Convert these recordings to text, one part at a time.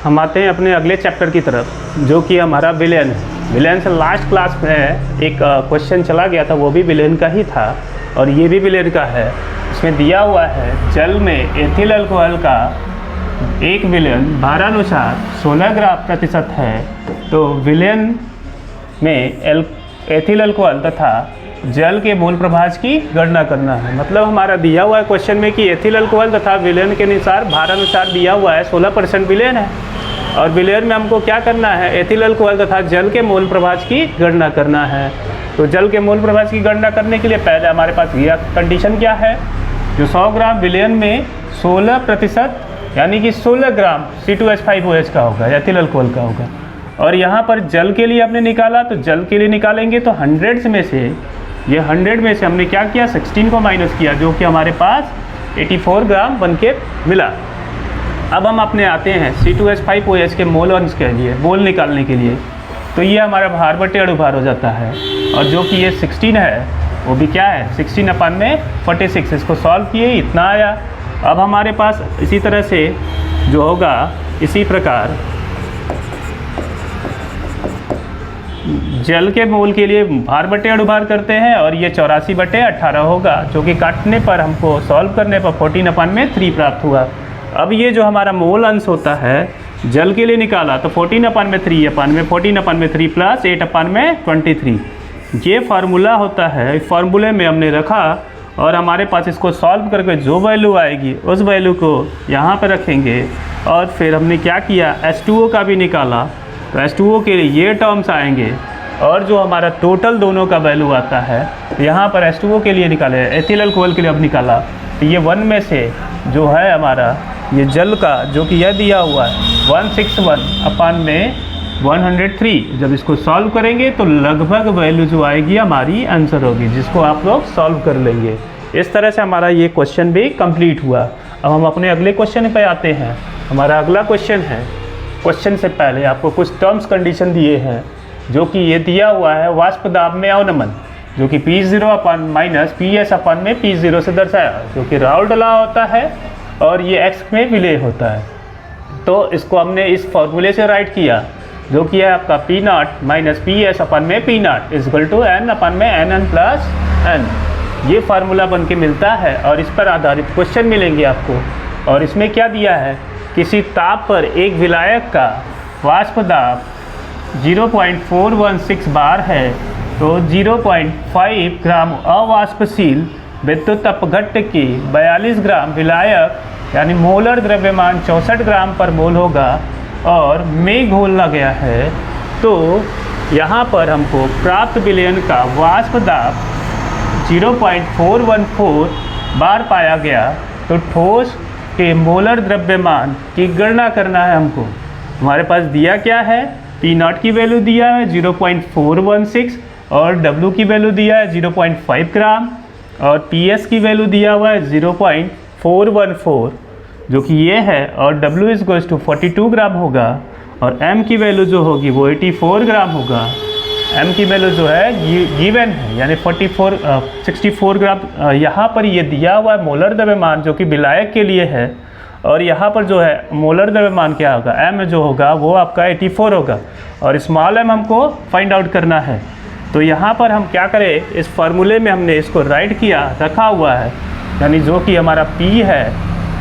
हम आते हैं अपने अगले चैप्टर की तरफ, जो कि हमारा विलेन है। विलेन से लास्ट क्लास में एक क्वेश्चन चला गया था, वो भी विलेन का ही था और ये भी विलेन का है। इसमें दिया हुआ है जल में एथिल अल्कोहल का एक विलेन भारानुसार 16 ग्राम प्रतिशत है। तो विलेन में एथिल अल्कोहल तथा जल के मोल प्रभाज की गणना करना है। मतलब हमारा दिया हुआ है क्वेश्चन में कि एथिल अल्कोहल तथा विलेन के अनुसार भारानुसार दिया हुआ है 16% विलेन है और विलेन में हमको क्या करना है, एथिल अल्कोहल तथा जल के मोल प्रभाज की गणना करना है। तो जल के मोल प्रभाज की गणना करने के लिए पहले हमारे पास यह कंडीशन क्या है, जो 100 ग्राम विलेन में 16% यानी कि 16 ग्राम C2H5OH का होगा, एथिल अल्कोहल का होगा। और यहाँ पर जल के लिए हमने निकाला, तो जल के लिए निकालेंगे तो 100 में से ये 100 में से हमने क्या किया, 16 को माइनस किया, जो कि हमारे पास 84 ग्राम बन के मिला। अब हम अपने आते हैं C2H5OH के मोल अंश के लिए, मोल निकालने के लिए। तो ये हमारा भार बटे अणुभार हो जाता है और जो कि ये 16 है वो भी क्या है 16/46। इसको सॉल्व किए इतना आया। अब हमारे पास इसी तरह से जो होगा, इसी प्रकार जल के मोल के लिए भार बटे अणुभार करते हैं और ये 84/18 होगा, जो कि काटने पर हमको सॉल्व करने पर 14/3 प्राप्त हुआ। अब ये जो हमारा मोल अंश होता है जल के लिए निकाला, तो 14/3 14/3 प्लस 8/23 ये फार्मूला होता है। इस फार्मूले में हमने रखा और हमारे पास इसको सॉल्व करके जो वैल्यू आएगी उस वैल्यू को यहाँ पर रखेंगे। और फिर हमने क्या किया, H2O का भी निकाला, तो H2O के लिए ये टर्म्स आएंगे और जो हमारा टोटल दोनों का वैल्यू आता है, तो यहाँ पर H2O के लिए निकाले, एथिल अल्कोहल के लिए अब निकाला, तो ये 1 में से जो है हमारा ये जल का, जो कि यह दिया हुआ है 161/103। जब इसको सॉल्व करेंगे तो लगभग वैल्यू जो आएगी हमारी आंसर होगी, जिसको आप लोग सॉल्व कर लेंगे। इस तरह से हमारा ये क्वेश्चन भी कंप्लीट हुआ। अब हम अपने अगले क्वेश्चन पे आते हैं। हमारा अगला क्वेश्चन है, क्वेश्चन से पहले आपको कुछ टर्म्स कंडीशन दिए हैं, जो कि ये दिया हुआ है वाष्प दाब में अवनमन, जो कि P0/PS/P0 से दर्शाया, जो कि राउल्ट लॉ होता है और ये x में विलेय होता है। तो इसको हमने इस फॉर्मूले से राइट किया, जो कि है आपका P0 - PS/P0 n/n+n। ये फार्मूला बन के मिलता है और इस पर आधारित क्वेश्चन मिलेंगे आपको। और इसमें क्या दिया है, किसी ताप पर एक विलायक का वाष्प दाब 0.416 बार है, तो 0.5 ग्राम अवाष्पशील विद्युत अपघट्ट की 42 ग्राम विलायक यानी मोलर द्रव्यमान 64 ग्राम पर मोल होगा और में घोला गया है। तो यहाँ पर हमको प्राप्त विलयन का वाष्प दाब 0.414 बार पाया गया। तो ठोस के मोलर द्रव्यमान की गणना करना है हमको। हमारे पास दिया क्या है, P0 की वैल्यू दिया है 0.416 और W की वैल्यू दिया है 0.5 ग्राम और PS की वैल्यू दिया हुआ है 0.414, जो कि ये है, और W = 42 ग्राम होगा और M की वैल्यू जो होगी वो 84 ग्राम होगा। M की वैल्यू जो है गिवन है, यानी 64 ग्राम। यहाँ पर ये दिया हुआ है मोलर द्रव्यमान, जो कि विलायक के लिए है, और यहाँ पर जो है मोलर द्रव्यमान क्या होगा, M जो होगा वो आपका 84 होगा और स्मॉल m हमको फाइंड आउट करना है। तो यहाँ पर हम क्या करें, इस फार्मूले में हमने इसको राइट किया, रखा हुआ है, यानी जो कि हमारा P है,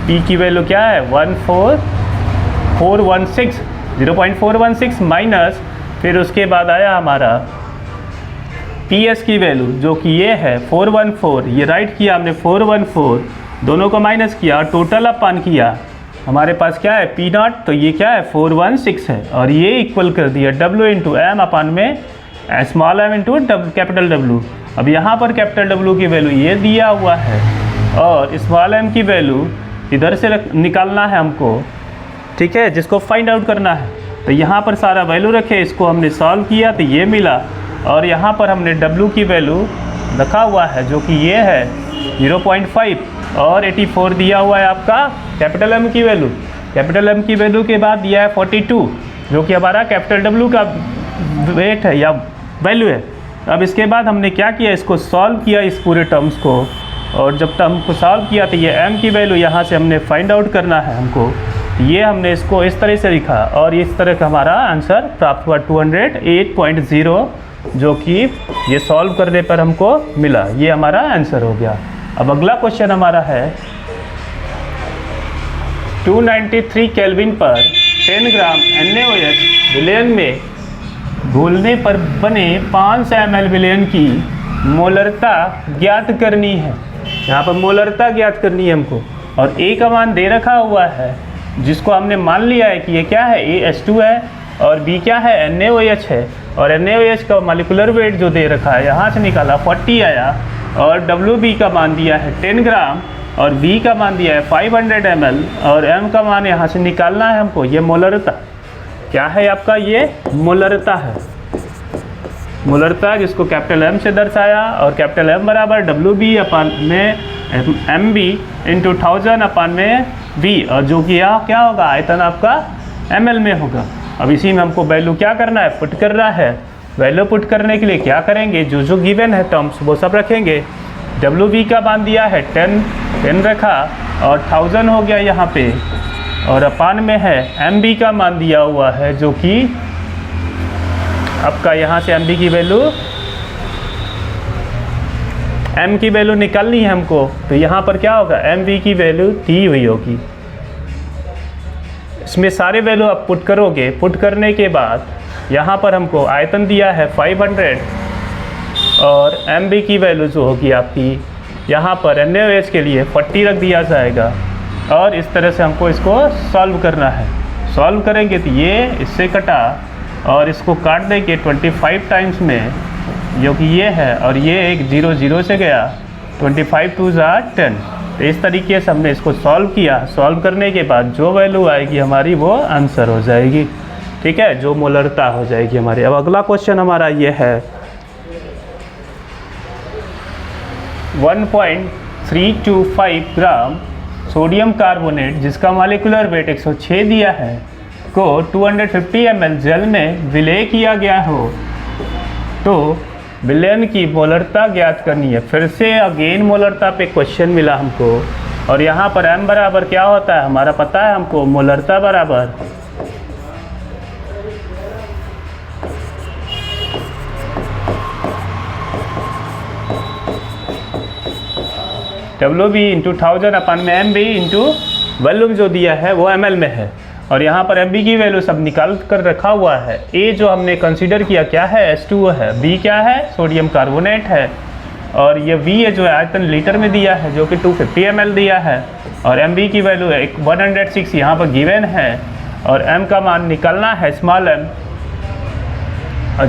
P की वैल्यू क्या है 0.416 माइनस, फिर उसके बाद आया हमारा PS की वैल्यू, जो कि ये है 414, ये राइट किया हमने 414, दोनों को माइनस किया और टोटल अपन किया। हमारे पास क्या है P0, तो ये क्या है 416 है और ये इक्वल कर दिया W इंटू M अपन में small m into capital W। अब यहाँ पर कैपिटल W की वैल्यू ये दिया हुआ है और स्मॉल m की वैल्यू इधर से निकालना है हमको, ठीक है, जिसको फाइंड आउट करना है। तो यहाँ पर सारा वैल्यू रखे, इसको हमने सॉल्व किया तो ये मिला और यहाँ पर हमने W की वैल्यू रखा हुआ है, जो कि ये है 0.5 और 84 दिया हुआ है आपका कैपिटल M की वैल्यू। कैपिटल M की वैल्यू के बाद दिया है 42, जो कि हमारा कैपिटल W का वेट है या वैल्यू है। अब इसके बाद हमने क्या किया, इसको सॉल्व किया इस पूरे टर्म्स को, और जब तक हमको सॉल्व किया तो ये m की वैल्यू यहाँ से हमने फाइंड आउट करना है हमको। ये हमने इसको इस तरह से लिखा और इस तरह का हमारा आंसर प्राप्त हुआ 208.0, जो कि ये सॉल्व करने पर हमको मिला। ये हमारा आंसर हो गया। अब अगला क्वेश्चन हमारा है 293 केल्विन पर 10 ग्राम NaOH विलयन में घोलने पर बने 500 ml विलयन की मोलरता ज्ञात करनी है। यहाँ पर मोलरता ज्ञात करनी है हमको, और A का मान दे रखा हुआ है, जिसको हमने मान लिया है कि ये क्या है, AH2 है, और B क्या है, NaOH है। और NaOH का मॉलिक्यूलर वेट जो दे रखा है यहाँ से निकाला 40 आया, और WB का मान दिया है 10 ग्राम, और B का मान दिया है 500 ml, और M का मान यहाँ से निकालना है हमको। ये मोलरता क्या है आपका, ये मोलरता है। मोलरता जिसको कैपिटल M से दर्शाया, और कैपिटल M बराबर WB अपान में MB इंटू 1000 अपान में V, और जो कि यहाँ क्या होगा, आयतन आपका ml में होगा। अब इसी में हमको वैल्यू क्या करना है, पुट करना है। वैल्यू पुट करने के लिए क्या करेंगे, जो जो गिवन है टर्म्स वो सब रखेंगे। WB का मान दिया है 10 रखा, और 1000 हो गया यहाँ पे, और अपान में है MB का मान दिया हुआ है, जो कि आपका यहाँ से MB की वैल्यू, M की वैल्यू निकालनी है हमको, तो यहाँ पर क्या होगा, MB की वैल्यू दी हुई होगी। इसमें सारे वैल्यू आप पुट करोगे। पुट करने के बाद यहाँ पर हमको आयतन दिया है 500, और MB की वैल्यू जो होगी आपकी यहाँ पर NaOH के लिए 40 रख दिया जाएगा, और इस तरह से हमको इसको सॉल्व करना है। सॉल्व करेंगे तो ये इससे कटा, और इसको काट देंगे 25 टाइम्स में, जो कि ये है, और ये एक 0 0 से गया, 25 2 10। तो इस तरीके से हमने इसको सॉल्व किया। सॉल्व करने के बाद जो वैल्यू आएगी हमारी वो आंसर हो जाएगी, ठीक है, जो मोलरता हो जाएगी हमारी। अब अगला क्वेश्चन हमारा ये है 1.325 ग्राम सोडियम कार्बोनेट, जिसका मॉलिक्यूलर वेट 106 दिया है, को 250 ml जल में विलय किया गया हो, तो विलयन की मोलरता ज्ञात करनी है। फिर से अगेन मोलरता पे क्वेश्चन मिला हमको, और यहाँ पर M बराबर क्या होता है हमारा पता है हमको, मोलरता बराबर WB इंटू 1000 अपान में MB इंटू वॉल्यूम जो दिया है वो ml में है, और यहाँ पर MB की वैल्यू सब निकाल कर रखा हुआ है। A जो हमने कंसीडर किया क्या है, H2O है। B क्या है, सोडियम कार्बोनेट है, और ये V है जो आयतन लीटर में दिया है, जो कि 250 ml दिया है, और MB की वैल्यू 106 यहाँ पर गिवन है, और M का मान निकालना है स्मॉल m,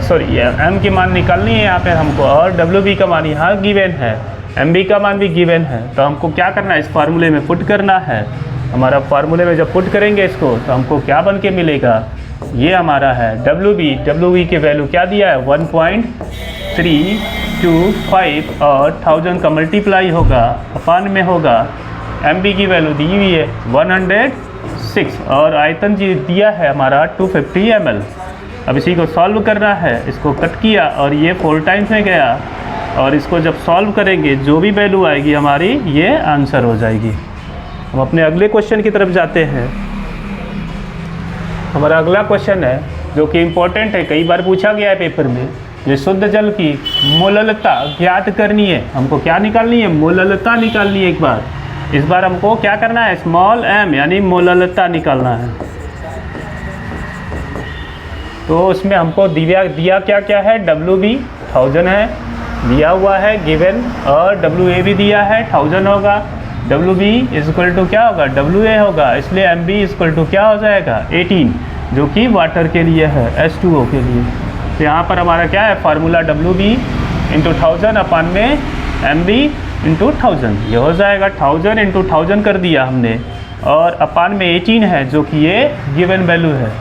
सॉरी M की मान निकालनी है यहाँ पर हमको, और WB का मान यहाँ गिवन है, MB का मान भी गिवन है। तो हमको क्या करना है, इस फार्मूले में पुट करना है। हमारा फार्मूले में जब पुट करेंगे इसको, तो हमको क्या बन के मिलेगा, ये हमारा है WB की वैल्यू क्या दिया है 1.325, और 1000 का मल्टीप्लाई होगा अपान में होगा, MB की वैल्यू दी हुई है 106, और आयतन जी दिया है हमारा 250 ml। अब इसी को सॉल्व करना है। इसको कट किया, और ये 4 टाइम्स में गया, और इसको जब सॉल्व करेंगे जो भी वैल्यू आएगी हमारी ये आंसर हो जाएगी। हम अपने अगले क्वेश्चन की तरफ जाते हैं। हमारा अगला क्वेश्चन है जो कि इम्पोर्टेंट है, कई बार पूछा गया है पेपर में। ये शुद्ध जल की मोललता ज्ञात करनी है। हमको क्या निकालनी है, मोललता निकालनी है। एक बार इस बार हमको क्या करना है, स्मॉल m यानी मोललता निकालना है। तो उसमें हमको दिया क्या क्या है, WB 1000 है दिया हुआ है गिवन, और WA भी दिया है 1000 होगा। WB इक्वल टू क्या होगा, WA होगा, इसलिए MB इक्वल टू क्या हो जाएगा 18, जो कि वाटर के लिए है, H2O के लिए। तो यहाँ पर हमारा क्या है फार्मूला, WB इंटू 1000 अपान में MB इंटू 1000, ये हो जाएगा 1000 इंटू 1000 कर दिया हमने, और अपान में 18 है जो कि ये गिवन वैल्यू है,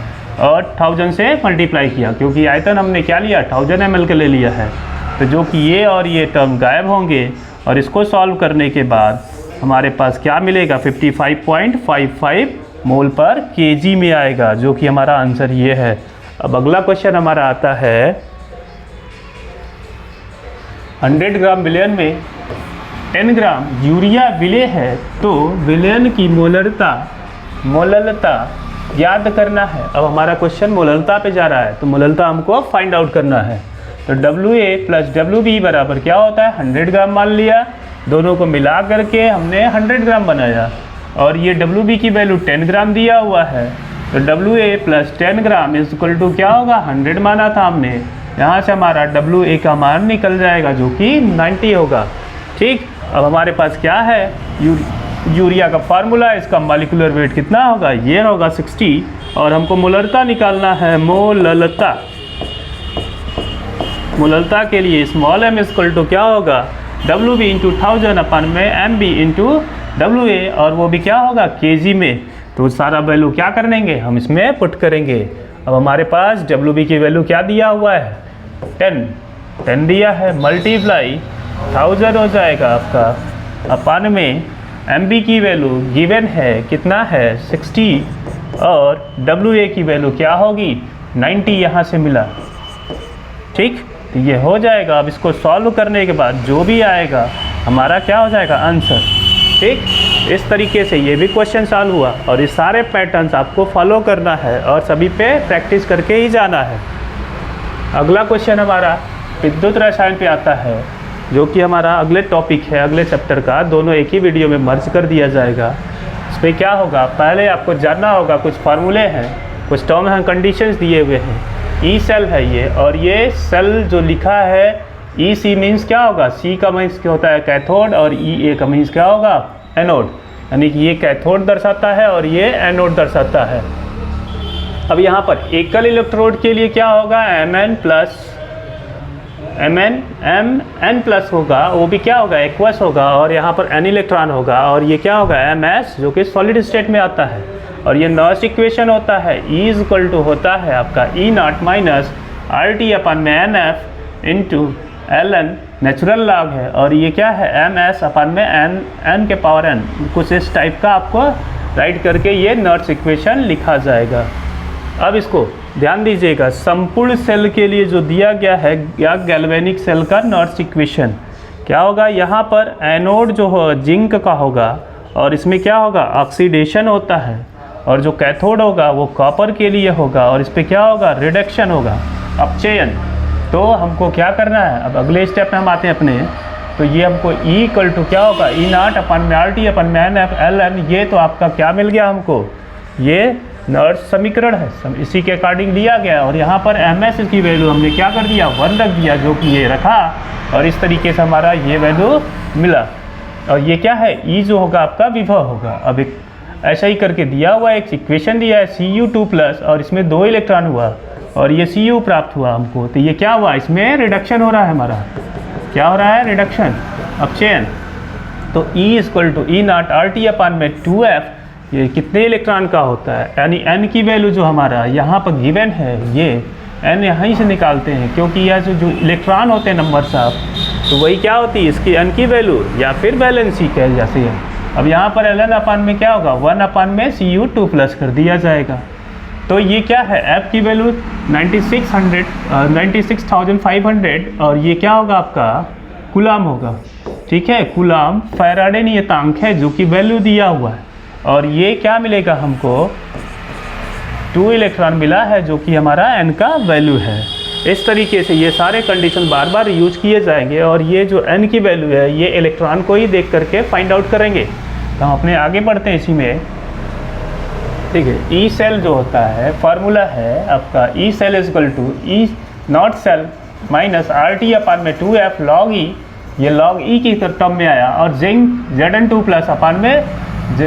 और 1000 से मल्टीप्लाई किया क्योंकि आयतन हमने क्या लिया 1000 ml के ले लिया है। तो जो कि ये और ये टर्म गायब होंगे, और इसको सॉल्व करने के बाद हमारे पास क्या मिलेगा 55.55 मोल पर kg में आएगा, जो कि हमारा आंसर ये है। अब अगला क्वेश्चन हमारा आता है 100 ग्राम विलयन में 10 ग्राम यूरिया विलय है, तो विलयन की मोलरता मोललता याद करना है। अब हमारा क्वेश्चन मोललता पे जा रहा है, तो मोललता हमको फाइंड आउट करना है। तो WA + WB बराबर क्या होता है, 100 ग्राम मान लिया, दोनों को मिला करके हमने 100 ग्राम बनाया, और ये WB की वैल्यू 10 ग्राम दिया हुआ है। तो WA + 10 ग्राम इज इक्वल टू क्या होगा, 100 माना था हमने, यहाँ से हमारा WA का मान निकल जाएगा जो कि 90 होगा। ठीक, अब हमारे पास क्या है, यूरिया का फार्मूला, इसका मॉलिक्यूलर वेट कितना होगा, ये होगा 60, और हमको मोललता निकालना है। मोललता के लिए स्मॉल m इक्वल टू क्या होगा, WB × 1000 अपन में MB × WA, और वो भी क्या होगा kg में। तो सारा वैल्यू क्या कर लेंगे, हम इसमें पुट करेंगे। अब हमारे पास WB की वैल्यू क्या दिया हुआ है, 10 दिया है, मल्टीप्लाई 1000 हो जाएगा आपका, अपन में MB की वैल्यू गिवन है कितना है 60, और WA की वैल्यू क्या होगी 90, यहाँ से मिला। ठीक, तो ये हो जाएगा। अब इसको सॉल्व करने के बाद जो भी आएगा हमारा क्या हो जाएगा, आंसर। ठीक, इस तरीके से ये भी क्वेश्चन सॉल्व हुआ, और ये सारे पैटर्न्स आपको फॉलो करना है और सभी पे प्रैक्टिस करके ही जाना है। अगला क्वेश्चन हमारा विद्युत रसायन पे आता है, जो कि हमारा अगले टॉपिक है, अगले चैप्टर का, दोनों एक ही वीडियो में मर्ज कर दिया जाएगा। इस पर क्या होगा, पहले आपको जानना होगा, कुछ फार्मूले हैं, कुछ टर्म एंड कंडीशंस दिए हुए हैं। ई सेल है ये, और ये सेल जो लिखा है EC मीन्स क्या होगा, C का मीन्स क्या होता है कैथोड, और EA का मीन्स क्या होगा एनोड, यानी कि ये कैथोड दर्शाता है और ये एनोड दर्शाता है। अब यहाँ पर एकल इलेक्ट्रोड के लिए क्या होगा, Mn+ होगा, वो भी क्या होगा एक्वस होगा, और यहाँ पर N इलेक्ट्रॉन होगा, और ये क्या होगा Ms, जो कि सॉलिड स्टेट में आता है। और ये नॉइस इक्वेशन होता है, E इक्वल टू होता है आपका E0 - RT/NF × ln, natural log है, और ये क्या है Ms/n के पावर n, कुछ इस टाइप का आपको राइट करके ये नॉइस इक्वेशन लिखा जाएगा। अब इसको ध्यान दीजिएगा, संपूर्ण सेल के लिए जो दिया गया है या गैल्वेनिक सेल का नॉइस इक्वेशन क्या होगा, यहाँ पर एनोड जो हो जिंक का होगा, और इसमें क्या होगा ऑक्सीडेशन होता है, और जो कैथोड होगा वो कॉपर के लिए होगा, और इस पर क्या होगा रिडक्शन होगा, अपचयन। तो हमको क्या करना है, अब अगले स्टेप में हम आते हैं अपने, तो ये हमको E इक्वल टू क्या होगा E0/RT/NF ln, ये तो आपका क्या मिल गया हमको, ये नॉइस समीकरण है, इसी के अकॉर्डिंग दिया गया। और यहाँ पर Ms की वैल्यू हमने क्या कर दिया 1 रख दिया, जो कि ये रखा, और इस तरीके से हमारा ये वैल्यू मिला। और ये क्या है, E जो होगा आपका विभव होगा। अब एक ऐसा ही करके दिया हुआ एक इक्वेशन दिया है Cu2+, और इसमें 2 इलेक्ट्रॉन हुआ, और ये Cu प्राप्त हुआ हमको। तो ये क्या हुआ, इसमें रिडक्शन हो रहा है, हमारा क्या हो रहा है रिडक्शन, अपचयन। तो E इक्वल टू E0RT/2F, ये कितने इलेक्ट्रॉन का होता है, यानी N की वैल्यू जो हमारा यहाँ पर गिवन है, ये N यहीं से निकालते हैं, क्योंकि यह जो इलेक्ट्रॉन होते हैं नंबर साहब, तो वही क्या होती है इसकी N की वैल्यू, या फिर वैलेंसी कह जाती है। अब यहाँ पर ln में क्या होगा 1 में Cu2+ कर दिया जाएगा। तो ये क्या है, F की वैल्यू 96,500, और ये क्या होगा आपका कूलाम होगा। ठीक है, कूलाम फैराडे नियतांक है, जो कि वैल्यू दिया हुआ है, और ये क्या मिलेगा हमको 2 इलेक्ट्रॉन मिला है, जो कि हमारा N का वैल्यू है। इस तरीके से ये सारे कंडीशन बार बार यूज किए जाएंगे, और ये जो N की वैल्यू है ये इलेक्ट्रॉन को ही देख करके फाइंड आउट करेंगे। तो हम अपने आगे बढ़ते हैं इसी में। ठीक है, ई सेल जो होता है फार्मूला है आपका E cell equal to E0 cell - RT/2F log E, ये log E की टर्म में आया, और जिंक Zn2+ अपन में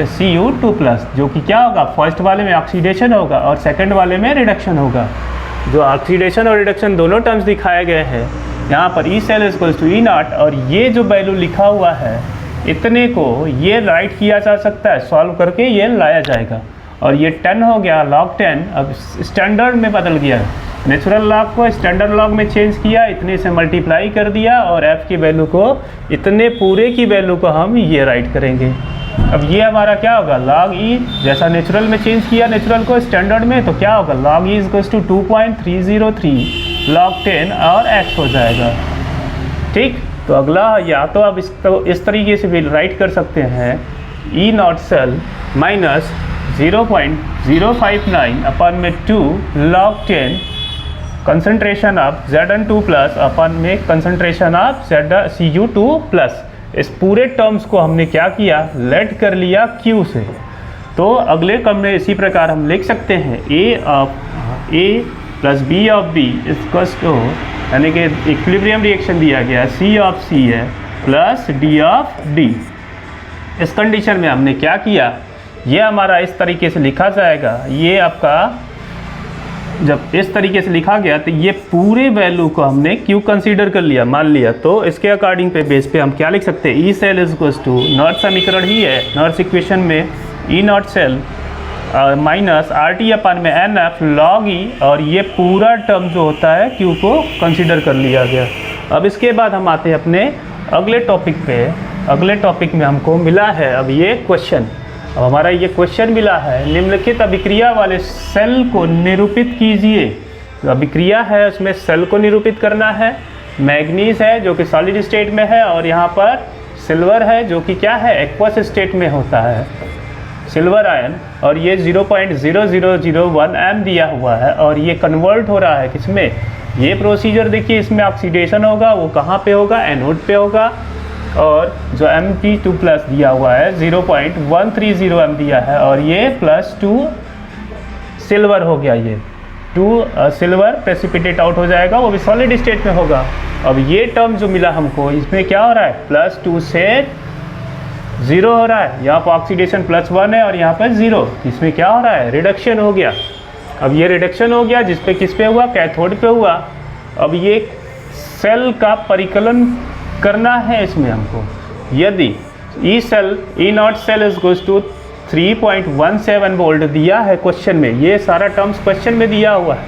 Cu2+, जो कि क्या होगा फर्स्ट वाले में ऑक्सीडेशन होगा और सेकंड वाले में रिडक्शन होगा। जो ऑक्सीडेशन और रिडक्शन दोनों टर्म्स दिखाए गए हैं यहाँ पर ई सेल इक्वल टू E0, और ये जो वैल्यू लिखा हुआ है इतने को ये राइट किया जा सकता है, सॉल्व करके ये लाया जाएगा। और ये 10 हो गया log 10, अब स्टैंडर्ड में बदल गया, नेचुरल लॉग को स्टैंडर्ड लॉग में चेंज किया, इतने से मल्टीप्लाई कर दिया, और f की वैल्यू को इतने पूरे की वैल्यू को हम ये राइट करेंगे। अब ये हमारा क्या होगा log E, जैसा नेचुरल में चेंज किया नेचुरल को स्टैंडर्ड में, तो क्या होगा log E equals to 2.303 log 10 और x हो जाएगा। ठीक, तो अगला या तो आप इस तरीके से भी राइट कर सकते हैं E0 सेल - 0.059 अपन में 2 log 10 concentration of Zn2 plus upon में कंसंट्रेशन ऑफ Cu2 प्लस। इस पूरे टर्म्स को हमने क्या किया, लेट कर लिया Q से। तो अगले क्रम में इसी प्रकार हम लिख सकते हैं A of A plus B of B equals to, यानी कि इक्विलिब्रियम रिएक्शन दिया गया C ऑफ C है प्लस D ऑफ D। इस कंडीशन में हमने क्या किया, ये हमारा इस तरीके से लिखा जाएगा। ये आपका जब इस तरीके से लिखा गया तो ये पूरे वैल्यू को हमने क्यू कंसीडर कर लिया, मान लिया। तो इसके अकॉर्डिंग पे बेस पे हम क्या लिख सकते हैं, E cell is equals to, naught समीकरण ही है, नॉट इक्वेशन में E naught cell minus R T upon में एन एफ लॉग ई, और ये पूरा टर्म जो होता है क्यू को कंसीडर कर लिया गया। अब इसके बाद हम आते हैं अपने अगले टॉपिक पे। अगले टॉपिक में हमको मिला है अब ये क्वेश्चन। अब हमारा ये क्वेश्चन मिला है, निम्नलिखित अभिक्रिया वाले सेल को निरूपित कीजिए। तो अभिक्रिया है उसमें सेल को निरूपित करना है। मैग्नीज है जो कि सॉलिड स्टेट में है, और यहाँ पर सिल्वर है जो कि क्या है, एक्वस स्टेट में होता है, सिल्वर आयन। और ये 0.0001 एम दिया हुआ है, और ये कन्वर्ट हो रहा है किसमें, ये प्रोसीजर देखिए, इसमें ऑक्सीडेशन होगा, वो कहाँ पे होगा, एनोड पे होगा। और जो Mp2 प्लस दिया हुआ है 0.130 एम दिया है, और ये +2 सिल्वर हो गया, ये 2 सिल्वर प्रेसिपिटेट आउट हो जाएगा, वो भी सॉलिड स्टेट में होगा। अब ये टर्म जो मिला हमको, इसमें क्या हो रहा है, +2 से 0 हो रहा है, यहाँ पर ऑक्सीडेशन +1 है और यहाँ पर 0, इसमें क्या हो रहा है, रिडक्शन हो गया। अब ये रिडक्शन हो गया, जिस पे किस पे हुआ, कैथोड पे हुआ। अब ये सेल का परिकलन करना है इसमें हमको। यदि E cell, E naught cell is goes to 3.17 volt दिया है क्वेश्चन में, ये सारा टर्म्स क्वेश्चन में दिया हुआ है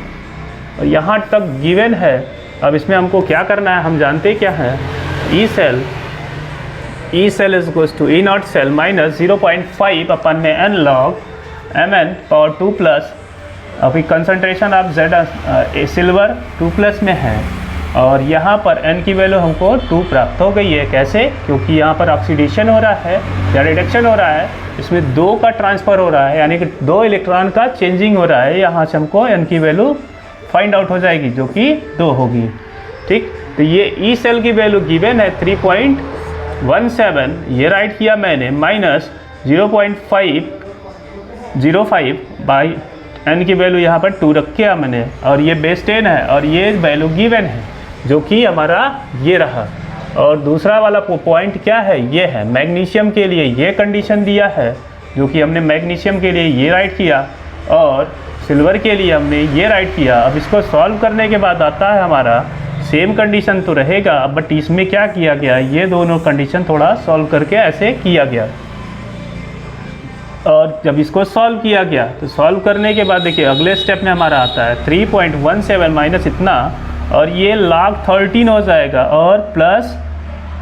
और यहाँ तक गिवन है। अब इसमें हमको क्या करना है, हम जानते क्या है, E cell is goes to E naught cell minus 0.5 upon में n log Mn power 2 plus. अभी concentration of Z silver 2 plus में है, और यहाँ पर n की वैल्यू हमको 2 प्राप्त हो गई है। कैसे, क्योंकि यहाँ पर ऑक्सीडेशन हो रहा है या रिडक्शन हो रहा है, इसमें 2 का ट्रांसफ़र हो रहा है, यानी कि 2 इलेक्ट्रॉन का चेंजिंग हो रहा है। यहाँ से हमको n की वैल्यू फाइंड आउट हो जाएगी जो कि 2 होगी। ठीक, तो ये ई सेल की वैल्यू गिवन है 3.17, ये राइट किया मैंने, माइनस 0.505 बाई n की वैल्यू यहाँ पर 2 रख किया मैंने, और ये बेस 10 है, और ये वैल्यू गिवन है जो कि हमारा ये रहा। और दूसरा वाला पॉइंट क्या है, ये है मैग्नीशियम के लिए ये कंडीशन दिया है, जो कि हमने मैग्नीशियम के लिए ये राइट किया, और सिल्वर के लिए हमने ये राइट किया। अब इसको सॉल्व करने के बाद आता है हमारा सेम कंडीशन तो रहेगा, बट इसमें क्या किया गया, ये दोनों कंडीशन थोड़ा सॉल्व करके ऐसे किया गया। और जब इसको सॉल्व किया गया तो सॉल्व करने के बाद देखिए अगले स्टेप में हमारा आता है 3.17 माइनस इतना, और ये log 13 हो जाएगा, और प्लस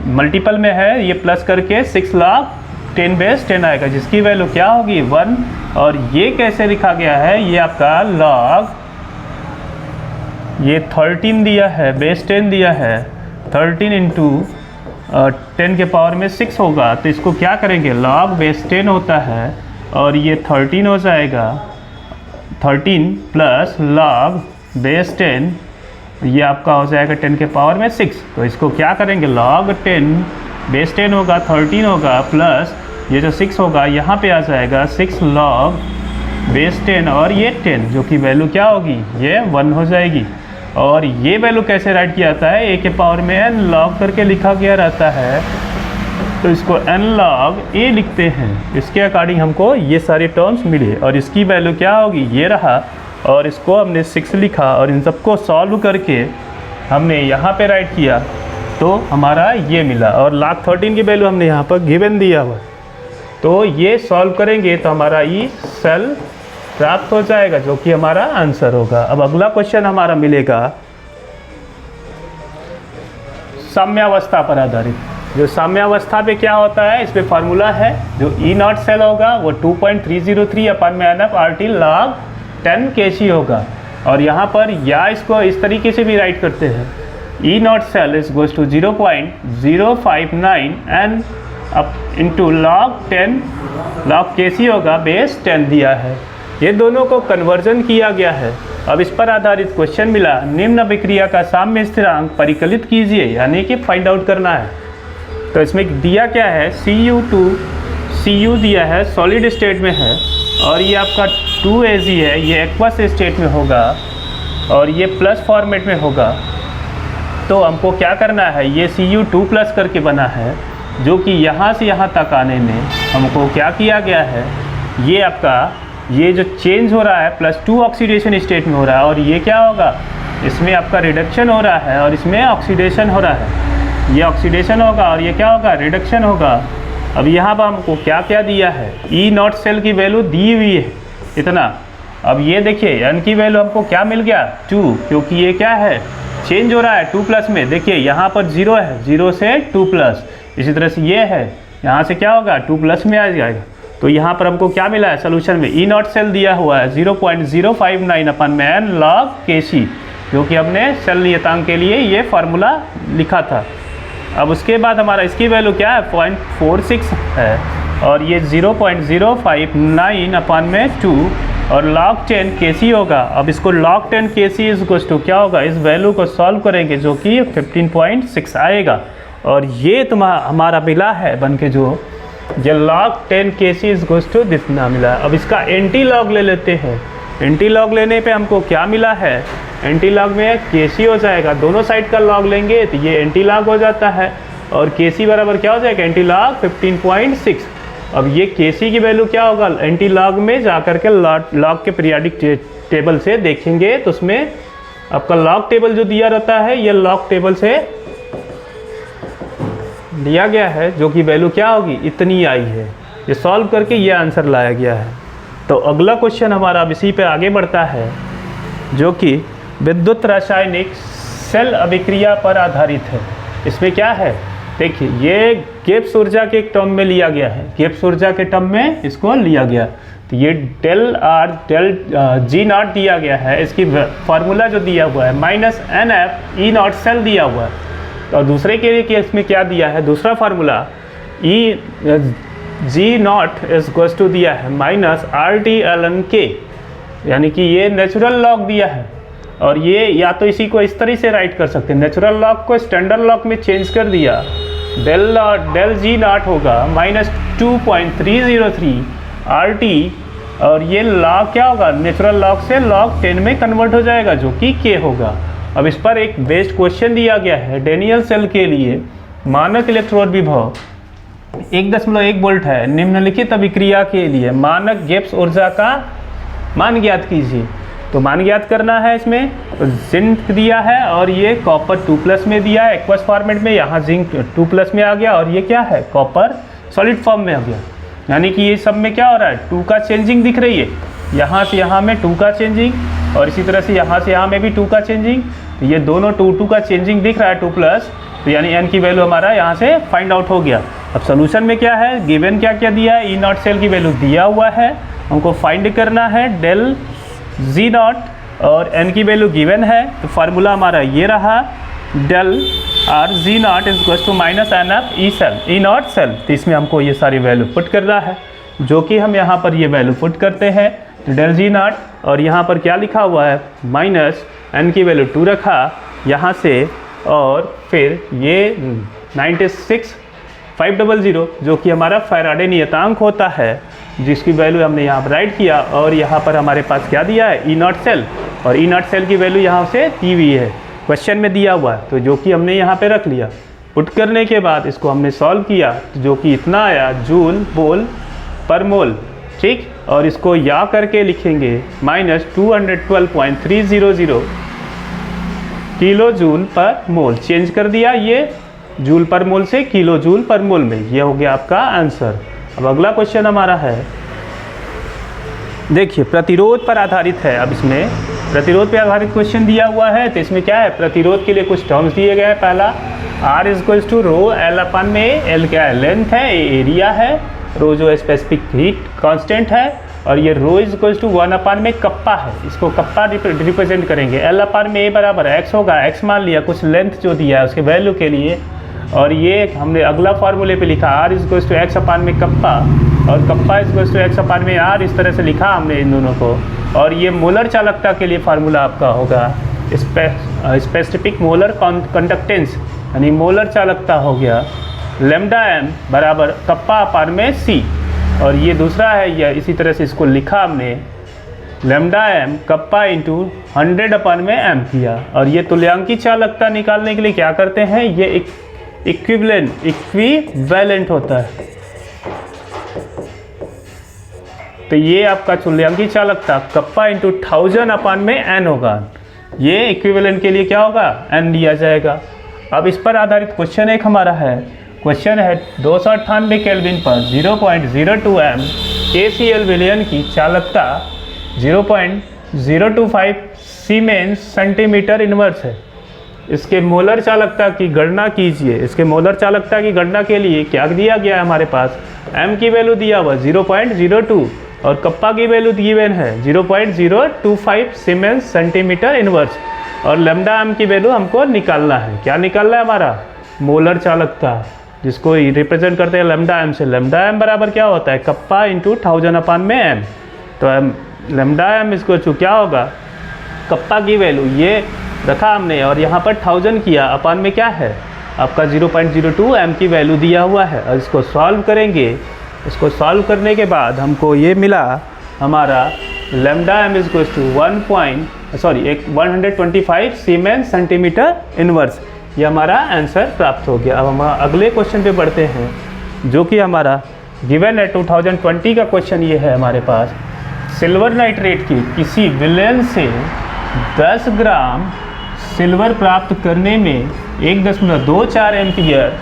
मल्टीपल में है, ये प्लस करके 6 log 10 बेस 10 आएगा, जिसकी वैल्यू क्या होगी 1। और ये कैसे लिखा गया है, ये आपका log, ये 13 दिया है, बेस 10 दिया है, 13 इंटू 10 के पावर में 6 होगा, तो इसको क्या करेंगे, log बेस 10 होता है, और ये 13 हो जाएगा, 13 प्लस log बेस 10, ये आपका हो जाएगा 10 के पावर में 6। तो इसको क्या करेंगे, log 10 बेस 10 होगा, 13 होगा, प्लस ये जो 6 होगा यहाँ पे आ जाएगा 6 log बेस 10, और ये 10 जो कि वैल्यू क्या होगी, ये 1 हो जाएगी। और ये वैल्यू कैसे राइट किया जाता है, a के पावर में n log करके लिखा गया रहता है, तो इसको n log a लिखते हैं। इसके अकॉर्डिंग हमको ये सारे टर्म्स मिले, और इसकी वैल्यू क्या होगी, ये रहा, और इसको हमने 6 लिखा, और इन सबको सॉल्व करके हमने यहाँ पे राइट किया, तो हमारा ये मिला। और log 13 की वैल्यू हमने यहाँ पर गिवन दिया हुआ, तो ये सॉल्व करेंगे तो हमारा ई सेल प्राप्त हो जाएगा, जो कि हमारा आंसर होगा। अब अगला क्वेश्चन हमारा मिलेगा साम्यावस्था पर आधारित। जो साम्यावस्था पे क्या होता है, इस पे फार्मूला है, जो ई नॉट सेल होगा वो 2.303 अपन में NF RT log 10 kg होगा। और यहाँ पर या इसको इस तरीके से भी राइट करते हैं, E naught cell is goes to 0.059 n अब इंटू log 10 log KC होगा बेस 10 दिया है। ये दोनों को कन्वर्जन किया गया है। अब इस पर आधारित क्वेश्चन मिला, निम्न अभिक्रिया का साम्य स्थिरांक परिकलित कीजिए, यानी कि फाइंड आउट करना है। तो इसमें दिया क्या है, Cu दिया है, सॉलिड स्टेट में है, और ये आपका 2Ag है, ये एक्वस स्टेट में होगा और ये प्लस फॉर्मेट में होगा। तो हमको क्या करना है, ये Cu2 प्लस करके बना है, जो कि यहाँ से यहाँ तक आने में हमको क्या किया गया है, ये आपका ये जो चेंज हो रहा है +2 ऑक्सीडेशन स्टेट में हो रहा है, और ये क्या होगा, इसमें आपका रिडक्शन हो रहा है और इसमें ऑक्सीडेशन हो रहा है। ये ऑक्सीडेशन होगा और ये क्या होगा, रिडक्शन होगा। अब यहाँ पर हमको क्या क्या दिया है, E0 सेल की वैल्यू दी हुई है इतना। अब ये देखिए n की वैल्यू हमको क्या मिल गया, 2, क्योंकि ये क्या है, चेंज हो रहा है 2 प्लस में। देखिए यहाँ पर 0 है, 0 से 2 प्लस। इसी तरह से ये है, यहाँ से क्या होगा, 2 प्लस में आ जाएगा। तो यहाँ पर हमको क्या मिला है सोल्यूशन में, E0 सेल दिया हुआ है 0.059/n log Kc, जो कि हमने सेल नियतांक के लिए ये फार्मूला लिखा था। अब उसके बाद हमारा इसकी वैल्यू क्या है, 0.46 है, और ये 0.059/2 और log 10 Kc होगा। अब इसको log 10 Kc इज टू क्या होगा, इस वैल्यू को सॉल्व करेंगे जो कि 15.6 आएगा, और ये हमारा मिला है बन के जो ये log 10 Kc इज टू जितना मिला। अब इसका एंटी लॉग ले लेते हैं। एंटी लॉग लेने पे हमको क्या मिला है, एंटी लॉग में Kc हो जाएगा, दोनों साइड का लॉग लेंगे तो ये एंटी लॉग हो जाता है, और Kc बराबर क्या हो जाएगा, एंटी लॉग 15.6। अब ये Kc की वैल्यू क्या होगा, एंटी लॉग में जाकर के लॉग के पीरियाडिक टेबल से देखेंगे, तो उसमें आपका लॉग टेबल जो दिया रहता है, ये लॉग टेबल से दिया गया है, जो कि वैल्यू क्या होगी, इतनी आई है। ये सॉल्व करके ये आंसर लाया गया है। तो अगला क्वेश्चन हमारा अब इसी पे आगे बढ़ता है, जो कि विद्युत रासायनिक सेल अभिक्रिया पर आधारित है। इसमें क्या है, देखिए ये गिब्स ऊर्जा के एक टर्म में लिया गया है, गिब्स ऊर्जा के टर्म में इसको लिया गया। तो ये डेल G0 दिया गया है, इसकी फार्मूला जो दिया हुआ है -NF E0 सेल दिया हुआ है। और दूसरे के लिए केस में क्या दिया है, दूसरा फार्मूला G0 इज टू दिया है -RT ln K, यानी कि ये नेचुरल लॉग दिया है। और ये या तो इसी को इस तरह से राइट कर सकते हैं, नेचुरल लॉग को स्टैंडर्ड लॉग में चेंज कर दिया, डेल G0 होगा -2.303 RT, और ये लॉग क्या होगा, नेचुरल लॉग से log 10 में कन्वर्ट हो जाएगा, जो कि K होगा। अब इस पर एक बेस्ड क्वेश्चन दिया गया है, डेनियल सेल के लिए मानक इलेक्ट्रोड विभव 1.1 वोल्ट है, निम्नलिखित अभिक्रिया के लिए मानक गिब्स ऊर्जा का मान ज्ञात कीजिए। तो मान ज्ञात करना है इसमें, तो जिंक दिया है और ये कॉपर 2+ में दिया है एक्वस फॉर्मेट में, यहाँ जिंक 2+ में आ गया, और ये क्या है, कॉपर सॉलिड फॉर्म में आ गया। यानी कि ये सब में क्या हो रहा है, 2 का चेंजिंग दिख रही है, यहाँ से यहाँ में 2 का चेंजिंग, और इसी तरह से यहाँ से यहाँ में भी 2 का चेंजिंग। तो ये दोनों 2 का चेंजिंग दिख रहा है 2+, तो यानी n की वैल्यू हमारा यहाँ से फाइंड आउट हो गया। अब सोल्यूशन में क्या है, गिवन क्या क्या दिया है, E0 सेल की वैल्यू दिया हुआ है, हमको फाइंड करना है डेल G0, और n की वैल्यू गिवन है। तो फार्मूला हमारा ये रहा, del G0 is to -NF E0 cell. तो इसमें हमको ये सारी वैल्यू पुट करना है, जो कि हम यहाँ पर ये वैल्यू पुट करते हैं। तो डेल G0, और यहाँ पर क्या लिखा हुआ है, -n की वैल्यू 2 रखा यहाँ से, और फिर ये 96500 जो कि हमारा फैराडे नियतांक होता है, जिसकी वैल्यू हमने यहाँ पर राइट किया, और यहाँ पर हमारे पास क्या दिया है, E0 सेल, और E0 सेल की वैल्यू यहाँ से दी हुई है, क्वेश्चन में दिया हुआ है, तो जो कि हमने यहाँ पे रख लिया। पुट करने के बाद इसको हमने सॉल्व किया, तो जो कि इतना आया जूल बोल पर मोल, ठीक। और इसको या करके लिखेंगे -212.300 किलो जूल पर मोल, चेंज कर दिया ये जूल पर मोल से किलो जूल पर मोल में, ये हो गया आपका आंसर। अब अगला क्वेश्चन हमारा है, देखिए प्रतिरोध पर आधारित है। अब इसमें प्रतिरोध पर आधारित क्वेश्चन दिया हुआ है, तो इसमें क्या है, प्रतिरोध के लिए कुछ टर्म्स दिए गए हैं। पहला R is to rho L/A, L क्या है, लेंथ है, एरिया है, रो जो स्पेसिफिक हीट कांस्टेंट है, और ये रो इज टू 1/में कप्पा है, इसको कप्पा रिप्रेजेंट करेंगे। L/A बराबर x होगा, x मान लिया, कुछ लेंथ जो दिया है उसके वैल्यू के लिए, और ये हमने अगला फार्मूले पे लिखा R इज टू एक्स अपान में कप्पा, और कप्पा इज टू एक्स अपान में R, इस तरह से लिखा हमने इन दोनों को। और ये मोलर चालकता के लिए फार्मूला आपका होगा स्पेसिफिक मोलर कंडक्टेंस, यानी मोलर चालकता हो गया लैम्डा m बराबर कप्पा अपान में C। और ये दूसरा है, या इसी तरह से इसको लिखा हमने लैम्डा m कप्पा इंटू 100 अपान में m किया। और ये तुल्यांकी चालकता निकालने के लिए क्या करते हैं, ये इक्विवेलेंट होता है। तो ये आपका तुल्यांकी चालकता कप्पा इंटू 1000 अपान में n होगा। ये इक्विवेलेंट के लिए क्या होगा, n लिया जाएगा। अब इस पर आधारित क्वेश्चन एक हमारा है, क्वेश्चन है 298 केल्विन पर 0.02 m KCl विलयन की चालकता 0.025 सीमेंस सेंटीमीटर इनवर्स है। इसके मोलर चालकता की गणना कीजिए। इसके मोलर चालकता की गणना के लिए क्या दिया गया है हमारे पास, m की वैल्यू दिया हुआ 0.02 और कप्पा की वैल्यू गिवन है 0.025 सीमेंस सेंटीमीटर इनवर्स, और लैम्डा m की वैल्यू हमको निकालना है। क्या निकालना है हमारा, मोलर चालकता, जिसको रिप्रेजेंट करते हैं लैम्डा m से। लैम्डा m बराबर क्या होता है, कप्पा इंटू 1000 अपान में m। तो लैम्डा m इसको क्या होगा, कप्पा की वैल्यू ये रखा हमने और यहाँ पर 1000 किया, अपान में क्या है आपका 0.02 m की वैल्यू दिया हुआ है। और इसको सॉल्व करेंगे, इसको सॉल्व करने के बाद हमको ये मिला हमारा lambda m is to 125 siemens centimetre inverse. ये हमारा आंसर प्राप्त हो गया। अब हम अगले क्वेश्चन पे बढ़ते हैं, जो कि हमारा गिवन है 2020 का क्वेश्चन ये है हमारे पास। सिल्वर नाइट्रेट की किसी विलयन से 10 ग्राम सिल्वर प्राप्त करने में 1.24 एम्पियर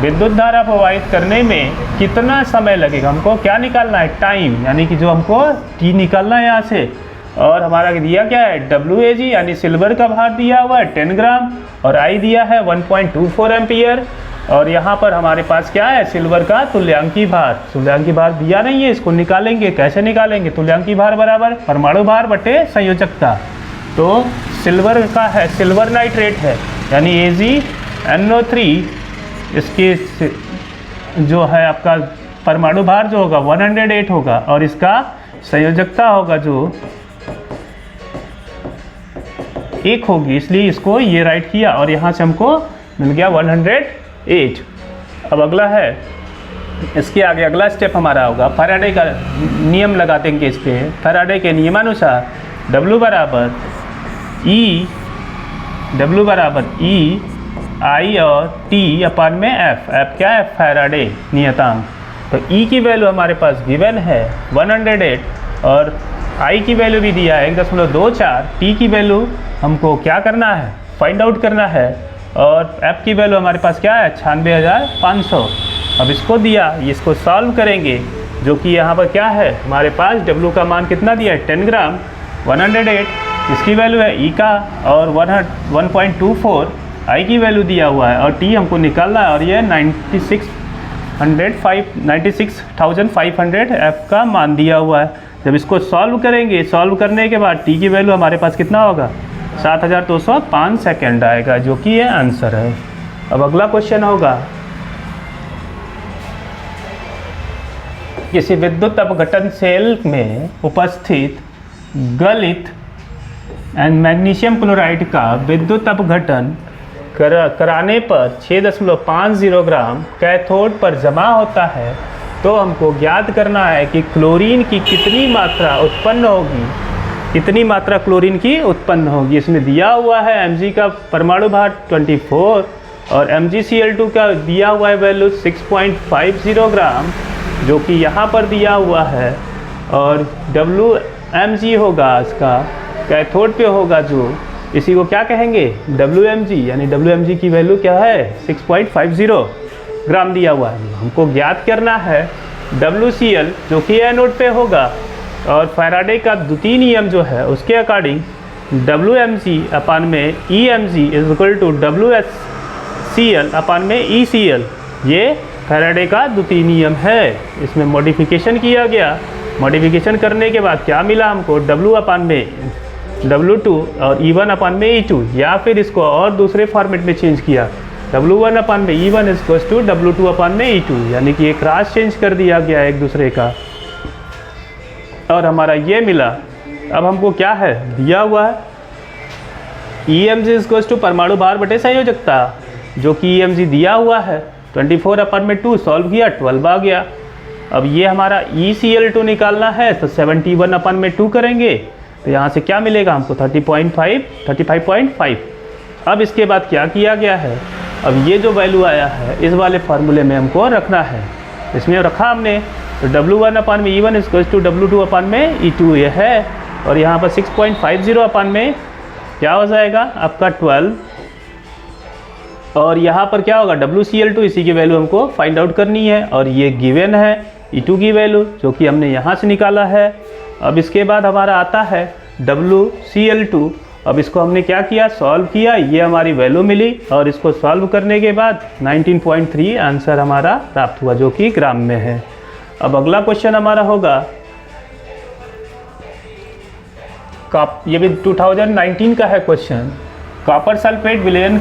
विद्युत धारा प्रवाहित करने में कितना समय लगेगा। हमको क्या निकालना है, टाइम, यानी कि जो हमको टी निकालना है यहाँ से। और हमारा दिया क्या है, WAG यानी सिल्वर का भार दिया हुआ है 10 ग्राम और I दिया है 1.24 एम्पियर। और यहाँ पर हमारे पास क्या है, सिल्वर का तुल्यांकी भार। तुल्यांकी भार दिया नहीं है, इसको निकालेंगे। कैसे निकालेंगे, तुल्यांकी भार बराबर परमाणु भार बटे संयोजकता। तो सिल्वर का है, सिल्वर नाइट्रेट है यानी AgNO3, इसकी जो है आपका परमाणु भार जो होगा 108 होगा, और इसका संयोजकता होगा जो 1 होगी, इसलिए इसको ये राइट किया और यहाँ से हमको मिल गया 108। अब अगला है, इसके आगे अगला स्टेप हमारा होगा फैराडे का नियम लगा देंगे इस पे। फैराडे के नियमानुसार W बराबर E I और T अपान में F क्या है, फैराडे नियतांक। तो E की वैल्यू हमारे पास गिवन है 108 और I की वैल्यू भी दिया है 1.24। T की वैल्यू हमको क्या करना है, फाइंड आउट करना है। और F की वैल्यू हमारे पास क्या है 96,500। अब इसको दिया, इसको सॉल्व करेंगे, जो कि यहाँ पर क्या है हमारे पास W का मान कितना दिया है 10 ग्राम 108, इसकी वैल्यू है E का, और 1.24 I की वैल्यू दिया हुआ है, और T हमको निकालना है, और ये 96,500 F का मान दिया हुआ है। जब इसको सॉल्व करेंगे, सॉल्व करने के बाद T की वैल्यू हमारे पास कितना होगा 7205 सेकेंड आएगा, जो कि ये आंसर है। अब अगला क्वेश्चन होगा, किसी विद्युत अपघटन सेल में उपस्थित गलित एंड मैग्नीशियम क्लोराइड का विद्युत अपघटन कराने पर 6.50 ग्राम कैथोड पर जमा होता है। तो हमको ज्ञात करना है कि क्लोरीन की कितनी मात्रा उत्पन्न होगी, कितनी मात्रा क्लोरीन की उत्पन्न होगी। इसमें दिया हुआ है Mg का परमाणु भार 24 और MgCl2 का दिया हुआ है वैल्यू 6.50 ग्राम, जो कि यहाँ पर दिया हुआ है। और WMg होगा इसका कैथोड पे होगा, जो इसी को क्या कहेंगे WMg, यानी WMg की वैल्यू क्या है 6.50 ग्राम दिया हुआ है। हमको ज्ञात करना है WCl, जो कि एनोड पे होगा। और फैराडे का द्वितीय नियम जो है उसके अकॉर्डिंग WMg अपान में EMg is equal to WCl upon में ECl, ये फैराडे का द्वितीय नियम है। इसमें मॉडिफिकेशन किया गया, मॉडिफिकेशन करने के बाद क्या मिला हमको, W अपान में W2 और E1 अपान में E2, या फिर इसको और दूसरे फॉर्मेट में चेंज किया W1 अपान में E1 इक्वल्स टू W2 अपान में E2, यानी कि एक क्रॉस चेंज कर दिया गया एक दूसरे का और हमारा ये मिला। अब हमको क्या है दिया हुआ है EMG इक्वल्स टू परमाणु भार बटे संयोजकता, जो कि EMG दिया हुआ है 24 अपान में 2, सॉल्व किया 12 आ गया। अब ये हमारा ECl2 निकालना है तो 71 अपान में 2 करेंगे तो यहाँ से क्या मिलेगा हमको 35.5। अब इसके बाद क्या किया गया है, अब ये जो वैल्यू आया है इस वाले फार्मूले में हमको रखना है। इसमें रखा हमने तो W1 अपान में E1 इक्वल्स टू W2 अपान में E2 ये है, और यहाँ पर 6.50 अपान में क्या हो जाएगा आपका 12, और यहाँ पर क्या होगा WCl2, इसी की वैल्यू हमको फाइंड आउट करनी है और ये गिवन है E2 की वैल्यू जो कि हमने यहाँ से निकाला है। अब इसके बाद हमारा आता है WCl2, अब इसको हमने क्या किया सॉल्व किया, ये हमारी वैल्यू मिली और इसको सॉल्व करने के बाद 19.3 आंसर हमारा प्राप्त हुआ जो कि ग्राम में है। अब अगला क्वेश्चन हमारा होगा ये भी 2019 का है क्वेश्चन। कॉपर सल्फेट विलयन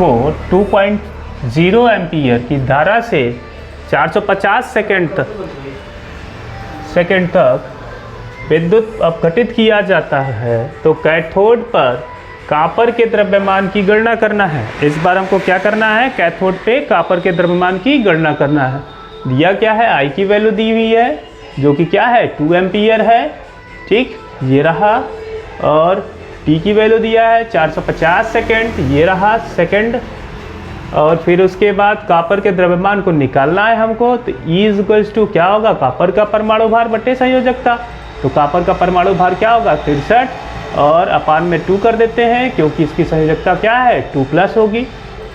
को 2.0 एम्पियर की धारा से 450 सेकेंड तक विद्युत अपघटित किया जाता है तो कैथोड पर कॉपर के द्रव्यमान की गणना करना है। इस बार हमको क्या करना है, कैथोड पे कॉपर के द्रव्यमान की गणना करना है। दिया क्या है, I की वैल्यू दी हुई है जो कि क्या है 2 एम्पियर है, ठीक ये रहा, और T की वैल्यू दिया है 450 सेकेंड, ये रहा सेकेंड, और फिर उसके बाद कॉपर के द्रव्यमान को निकालना है हमको तो E इक्वल्स टू क्या होगा कॉपर का परमाणु भार बटे संयोजकता, तो कॉपर का परमाणु भार क्या होगा 63 और अपान में 2 कर देते हैं क्योंकि इसकी संयोजकता क्या है 2+ होगी,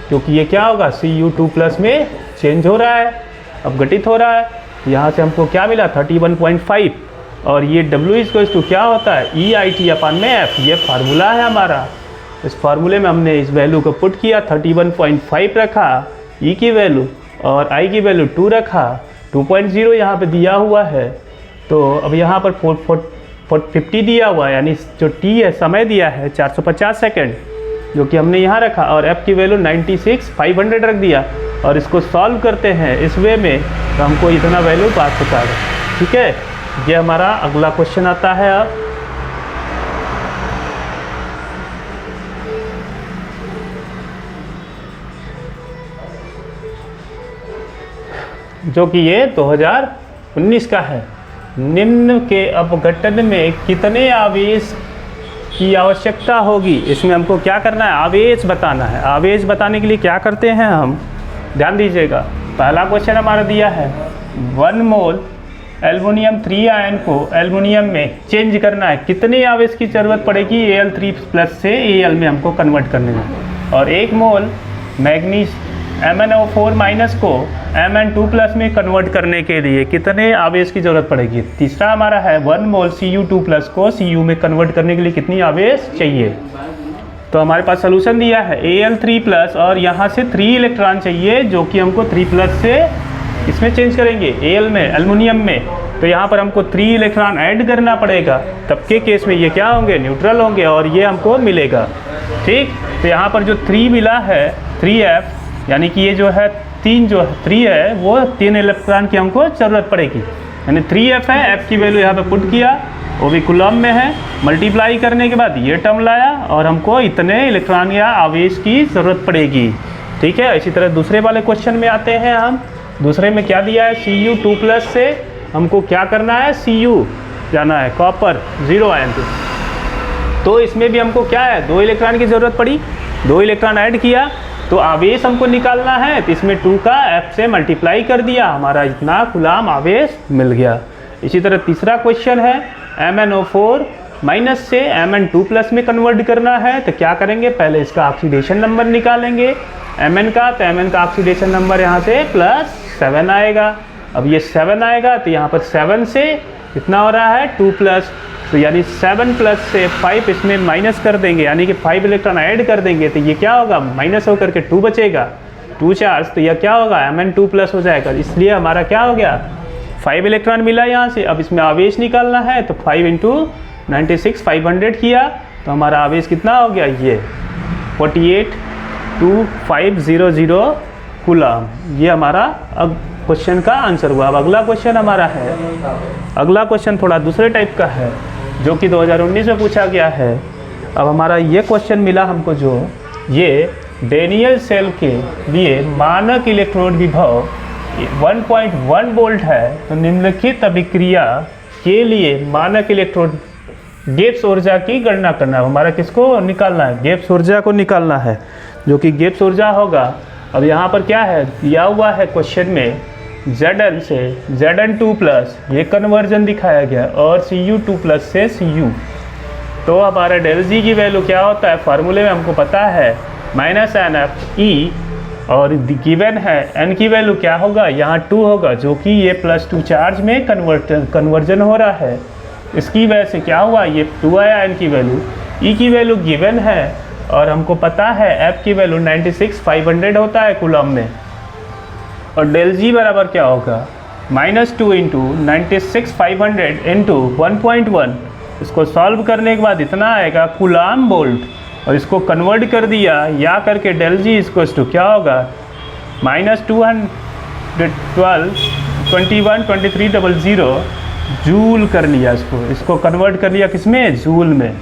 क्योंकि ये क्या होगा Cu2+ में चेंज हो रहा है, अपघटित हो रहा है। यहाँ से हमको क्या मिला 31.5, और ये W इक्वल्स टू क्या होता है EIT अपान में F, ये फार्मूला है हमारा। इस फार्मूले में हमने इस वैल्यू को पुट किया, 31.5 रखा E की वैल्यू और I की वैल्यू 2 रखा, 2.0 यहाँ पे दिया हुआ है, तो अब यहाँ पर 450 दिया हुआ है, यानी जो T है समय दिया है 450 सेकेंड जो कि हमने यहाँ रखा, और F की वैल्यू 96,500 रख दिया, और इसको सॉल्व करते हैं इस वे में तो हमको इतना वैल्यू प्राप्त होता है। ठीक है, ये हमारा अगला क्वेश्चन आता है अब जो कि ये 2019 का है। निम्न के अपघटन में कितने आवेश की आवश्यकता होगी, इसमें हमको क्या करना है आवेश बताना है। आवेश बताने के लिए क्या करते हैं हम, ध्यान दीजिएगा। पहला क्वेश्चन हमारा दिया है 1 मोल एल्युमिनियम 3 आयन को एल्युमिनियम में चेंज करना है, कितने आवेश की ज़रूरत पड़ेगी Al3+ से Al में हमको कन्वर्ट करने में, और 1 मोल मैग्नीज MnO4- को Mn2+ में कन्वर्ट करने के लिए कितने आवेश की ज़रूरत पड़ेगी। तीसरा हमारा है 1 मोल Cu2+ को Cu में कन्वर्ट करने के लिए कितनी आवेश चाहिए। तो हमारे पास सोल्यूशन दिया है Al3+ और यहाँ से 3 इलेक्ट्रॉन चाहिए जो कि हमको 3+ से इसमें चेंज करेंगे Al में एल्युमिनियम में, तो यहाँ पर हमको 3 इलेक्ट्रॉन ऐड करना पड़ेगा, तब के केस में ये क्या होंगे न्यूट्रल होंगे और ये हमको मिलेगा। ठीक, तो यहाँ पर जो 3 मिला है 3F, यानी कि ये जो है 3 है वो 3 इलेक्ट्रॉन की हमको ज़रूरत पड़ेगी, यानी 3F है, F की वैल्यू यहाँ पे पुट किया, वो भी कूलम में है, मल्टीप्लाई करने के बाद ये टर्म लाया और हमको इतने इलेक्ट्रॉन या आवेश की ज़रूरत पड़ेगी। ठीक है, इसी तरह दूसरे वाले क्वेश्चन में आते हैं हम। दूसरे में क्या दिया है Cu2+ से हमको क्या करना है Cu जाना है कॉपर 0 आयन पे, तो इसमें भी हमको क्या है 2 इलेक्ट्रॉन की ज़रूरत पड़ी, 2 इलेक्ट्रॉन ऐड किया तो आवेश हमको निकालना है, तो इसमें 2 का F से मल्टीप्लाई कर दिया, हमारा इतना कूलम आवेश मिल गया। इसी तरह तीसरा क्वेश्चन है MnO4- से Mn2+ में कन्वर्ट करना है, तो क्या करेंगे पहले इसका ऑक्सीडेशन नंबर निकालेंगे Mn का, तो Mn का ऑक्सीडेशन नंबर यहाँ से +7 आएगा। अब ये 7 आएगा तो यहाँ पर 7 से कितना हो रहा है 2+, तो यानी 7+ से 5 इसमें माइनस कर देंगे, यानी कि 5 इलेक्ट्रॉन ऐड कर देंगे, तो ये क्या होगा माइनस होकर के 2 बचेगा, 2 चार्ज, तो यह क्या होगा Mn2+ हो जाएगा। इसलिए हमारा क्या हो गया 5 इलेक्ट्रॉन मिला यहाँ से। अब इसमें आवेश निकालना है तो 5 × 96,500 किया तो हमारा आवेश कितना हो गया ये 48 2500 कूलम। ये हमारा अब क्वेश्चन का आंसर हुआ। अब अगला क्वेश्चन हमारा है, अगला क्वेश्चन थोड़ा दूसरे टाइप का है जो कि 2019 में पूछा गया है। अब हमारा ये क्वेश्चन मिला हमको, जो ये डेनियल सेल के लिए मानक इलेक्ट्रॉन विभव 1.1 वोल्ट है, तो निम्नलिखित अभिक्रिया के लिए मानक इलेक्ट्रॉन गिब्स ऊर्जा की गणना करना है। हमारा किसको निकालना है? गिब्स ऊर्जा को निकालना है, जो कि गिब्स ऊर्जा होगा। अब यहाँ पर क्या है दिया हुआ है क्वेश्चन में, Zn से Zn2+, ये कन्वर्जन दिखाया गया, और Cu2+ से Cu। तो हमारा डेल जी की वैल्यू क्या होता है? फार्मूले में हमको पता है -NFE, और गिवन है n की वैल्यू क्या होगा? यहाँ 2 होगा, जो कि ये +2 चार्ज में कन्वर्जन हो रहा है। इसकी वजह से क्या हुआ? ये 2 आया n की वैल्यू। E की वैल्यू गिवन है और हमको पता है F की वैल्यू 96,500 होता है कूलम में। और डेल जी बराबर क्या होगा? -2 × 96,500 × 1.1। इसको सॉल्व करने के बाद इतना आएगा कूलम वोल्ट, और इसको कन्वर्ट कर दिया या करके डेल जी इक्वल्स टू क्या होगा? -212 212300 जूल कर लिया। इसको कन्वर्ट कर लिया किसमें? जूल में।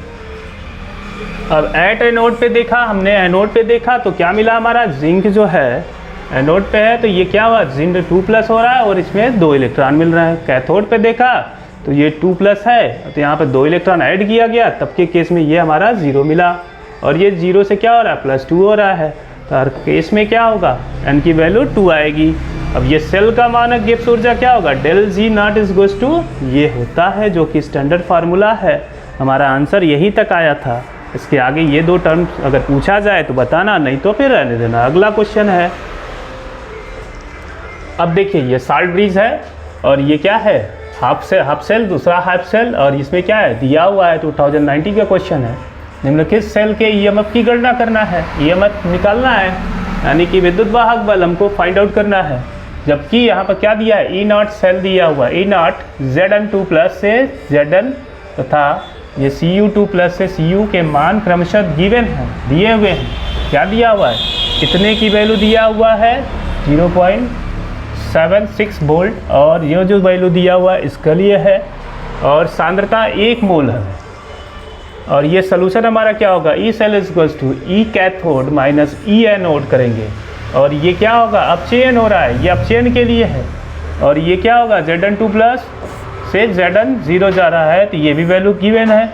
अब एट एनोड पे देखा हमने, एनोड पे देखा तो क्या मिला हमारा? जिंक जो है एनोड पे है, तो ये क्या हुआ? जिंक 2+ हो रहा है और इसमें 2 इलेक्ट्रॉन मिल रहा है। कैथोड पे देखा तो ये 2+ है, तो यहाँ पे 2 इलेक्ट्रॉन ऐड किया गया, तब के केस में ये हमारा 0 मिला, और ये 0 से क्या हो रहा है? +2 हो रहा है। तो हर केस में क्या होगा? n की वैल्यू 2 आएगी। अब ये सेल का मानक गिब्स ऊर्जा क्या होगा? Del G naught is goes to, ये होता है, जो कि स्टैंडर्ड फार्मूला है। हमारा आंसर यहीं तक आया था। इसके आगे ये 2 टर्म्स अगर पूछा जाए तो बताना, नहीं तो फिर रहने देना। अगला क्वेश्चन है, अब देखिए ये साल्ट ब्रिज है, और ये क्या है? हाफ सेल, दूसरा हाफ सेल, और इसमें क्या है दिया हुआ है? 2019 का क्वेश्चन है। निम्नलिखित सेल के ईएमएफ की गणना करना है, ईएमएफ निकालना है, यानी कि विद्युत वाहक बल हमको फाइंड आउट करना है। जबकि यहाँ पर क्या दिया है? E0 सेल दिया हुआ है, E0 Zn2+ से Zn तथा ये Cu2+ से Cu के मान क्रमशः गिवन है, दिए हुए हैं। क्या दिया हुआ है? इतने की वैल्यू दिया हुआ है 0.76 वोल्ट, और ये जो वैल्यू दिया हुआ है इसके लिए है, और सांद्रता 1 मोल है। और ये सोल्यूशन हमारा क्या होगा? E cell equals to E cathode minus E anode करेंगे, और ये क्या होगा? अपचयन हो रहा है, ये अपचयन के लिए है। और ये क्या होगा? Zn2+ से Zn0 जा रहा है, तो ये भी वैल्यू गिवन है,